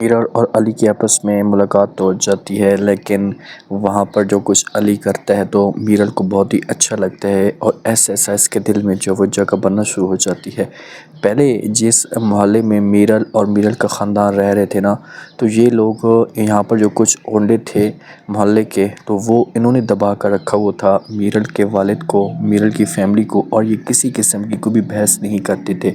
Mirror اور علی کی آپس میں ملاقات تو ہو جاتی ہے، لیکن وہاں پر جو کچھ علی کرتا ہے تو میرر کو بہت ہی اچھا لگتا ہے، اور ایسا ایسا اس کے دل میں جو وہ جگہ بننا شروع ہو جاتی ہے۔ پہلے جس محلے میں میرر اور میرر کا خاندان رہ رہے تھے نا، تو یہ لوگ یہاں پر جو کچھ اونڈے تھے محلے کے، تو وہ انہوں نے دبا کر رکھا ہوا تھا میرر کے والد کو، میرر کی فیملی کو، اور یہ کسی قسم کی کوئی بھی بحث نہیں کرتے تھے۔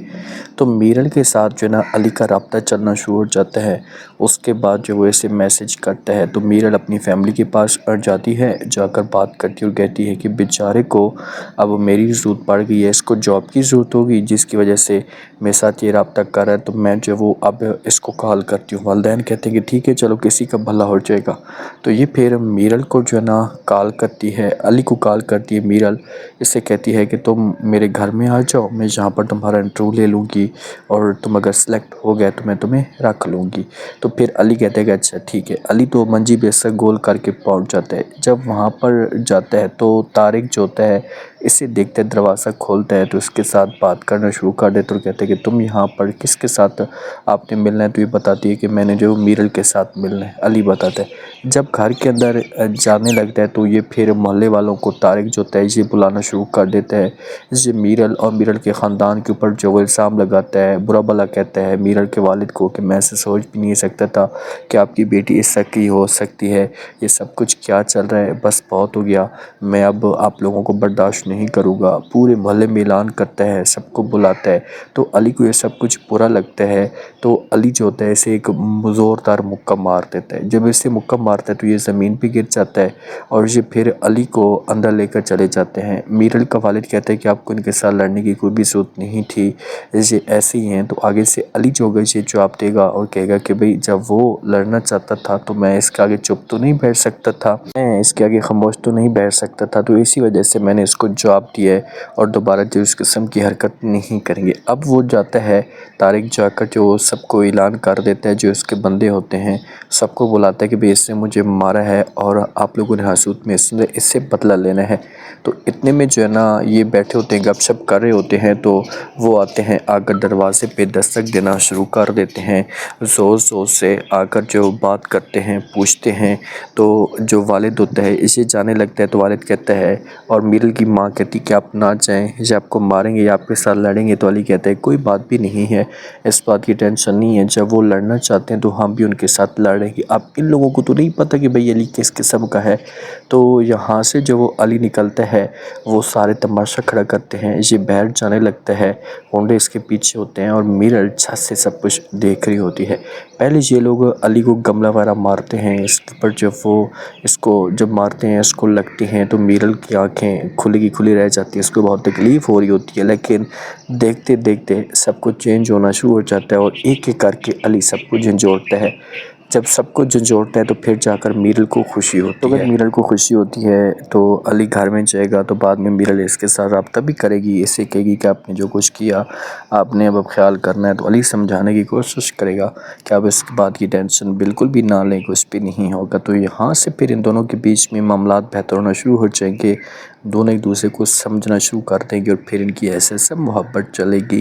تو میرر کے ساتھ جو ہے نا علی کا رابطہ چلنا شروع ہو جاتا ہے۔ اس کے بعد جو وہ ایسے میسج کرتا ہے تو میرر اپنی فیملی کے پاس جاتی ہے، جا کر بات کرتی اور کہتی ہے کہ بیچارے کو اب میری ضرورت پڑ گئی ہے، اس کو جاب کی ضرورت ہوگی جس کی وجہ سے میرے ساتھ یہ رابطہ کر رہا ہے، تو میں جو وہ اب اس کو کال کرتی ہوں۔ والدین کہتے ہیں کہ ٹھیک ہے، چلو کسی کا بھلا ہو جائے گا۔ تو یہ پھر میرر کو جو ہے نا کال کرتی ہے، علی کو کال کرتی ہے میرر، اس سے کہتی ہے کہ تم میرے گھر میں آ جاؤ، میں جہاں پر تمہارا انٹرویو لے لوں گی، اور تم اگر سلیکٹ ہو گئے تو میں تمہیں رکھ لوں گی۔ تو پھر علی کہتے ہیں کہ اچھا ٹھیک ہے۔ علی تو منجی بے سر گول کر کے پہنچ جاتا ہے۔ جب وہاں پر جاتا ہے تو طارق جو ہوتا ہے اسے دیکھتے دروازہ کھولتا ہے تو اس کے ساتھ بات کرنا شروع کر دیتا اور کہتے ہیں کہ تم یہاں پر کس کے ساتھ آپ نے ملنا ہے؟ تو یہ بتاتی ہے کہ میں نے جو میرر کے ساتھ ملنا ہے۔ علی بتاتا ہے جب گھر کے اندر جانے لگتا ہے تو یہ پھر محلے والوں کو طارق جو ہوتا ہے یہ بلانا شروع کر دیتا ہے، یہ میرر اور میرر کے خاندان کے اوپر جو وہ الزام لگاتا ہے، برا بھلا کہتا ہے میرر کے والد کو کہ میں ایسے سوچ بھی نہیں سکتا تھا کہ آپ کی بیٹی اس طرح کی ہو سکتی ہے، یہ سب کچھ کیا چل رہا ہے، بس بہت ہو گیا، میں اب آپ لوگوں کو برداشت نہیں کروں گا۔ پورے محلے میں اعلان کرتا ہے، سب کو بلاتا ہے۔ تو علی کو یہ سب کچھ برا لگتا ہے، تو علی جو ہوتا ہے اسے ایک زوردار مکہ مار دیتا ہے۔ جب اسے مکہ مارتا ہے تو یہ زمین پہ گر جاتا ہے، اور یہ پھر علی کو اندر لے کر چلے جاتے ہیں۔ میرر کا والد کہتا ہے کہ آپ کو ان کے ساتھ لڑنے کی کوئی بھی ضرورت نہیں تھی، یہ ایسے ہی ہیں۔ تو آگے سے علی جو ہوگا یہ جواب دے گا اور کہے گا کہ بھئی جب وہ لڑنا چاہتا تھا تو میں اس کے آگے چپ تو نہیں بیٹھ سکتا تھا، میں اس کے آگے خاموش تو نہیں بیٹھ سکتا تھا، تو اسی وجہ سے میں نے اس کو جواب دیا ہے، اور دوبارہ جو اس قسم کی حرکت نہیں کریں گے۔ اب وہ جاتا ہے، طارق جا کر جو سب کو اعلان کر دیتا ہے، جو اس کے بندے ہوتے ہیں سب کو بلاتا ہے کہ بھئی اس نے مجھے مارا ہے اور آپ لوگوں نے حسود میں اس سے بدلہ لینا ہے۔ تو اتنے میں جو ہے نا یہ بیٹھے ہوتے ہیں، گپ شپ کر رہے ہوتے ہیں، تو وہ آتے ہیں، آ کر دروازے پہ دستک دینا شروع کر دیتے ہیں، زور زور سے آ کر جو بات کرتے ہیں، پوچھتے ہیں۔ تو جو والد ہوتا ہے اسے جانے لگتا ہے تو والد کہتا ہے، اور میرر کی ماں کہتی کہ آپ نہ جائیں، یہ آپ کو ماریں گے یا آپ کے ساتھ لڑیں گے؟ تو علی کہتا ہے کوئی بات بھی نہیں ہے، اس بات کی ٹینشن نہیں ہے، جب وہ لڑنا چاہتے ہیں تو ہم بھی ان کے ساتھ لڑیں گے۔ اب ان لوگوں کو تو نہیں پتہ کہ بھئی علی کس قسم کا ہے۔ تو یہاں سے جو وہ علی نکلتا ہے وہ سارے تماشا کھڑا کرتے ہیں، یہ بیٹھ جانے لگتا ہے، ہونڈے اس کے پیچھے ہوتے ہیں، اور میرر چھت سے سب کچھ دیکھ رہی ہوتی ہے۔ پہلے یہ لوگ علی کو گملہ وغیرہ مارتے ہیں، اس پر جب وہ اس کو جب مارتے ہیں اس کو لگتے ہیں تو میرر کی آنکھیں کھلی کی کھلی رہ جاتی ہیں، اس کو بہت تکلیف ہو رہی ہوتی ہے، لیکن دیکھتے دیکھتے سب کچھ چینج ہونا شروع ہو جاتا ہے، اور ایک ایک کر کے علی سب کچھ جھنجھوڑتا ہے۔ جب سب کچھ جھنجھوڑتا ہے تو پھر جا کر میرر کو خوشی ہوتی ہے۔ میرر کو خوشی ہوتی ہے تو علی گھر میں جائے گا، تو بعد میں میرر اس کے ساتھ رابطہ بھی کرے گی، اسے کہے گی کہ آپ نے جو کچھ کیا آپ نے اب خیال کرنا ہے۔ تو علی سمجھانے کی کوشش کرے گا کہ اب اس بات کی ٹینشن بالکل بھی نہ لیں، کچھ بھی نہیں ہوگا۔ تو یہاں سے پھر ان دونوں کے بیچ میں معاملات بہتر ہونا شروع ہو جائیں گے، دونوں ایک دوسرے کو سمجھنا شروع کر دیں گے، اور پھر ان کی ایسے محبت چلے گی۔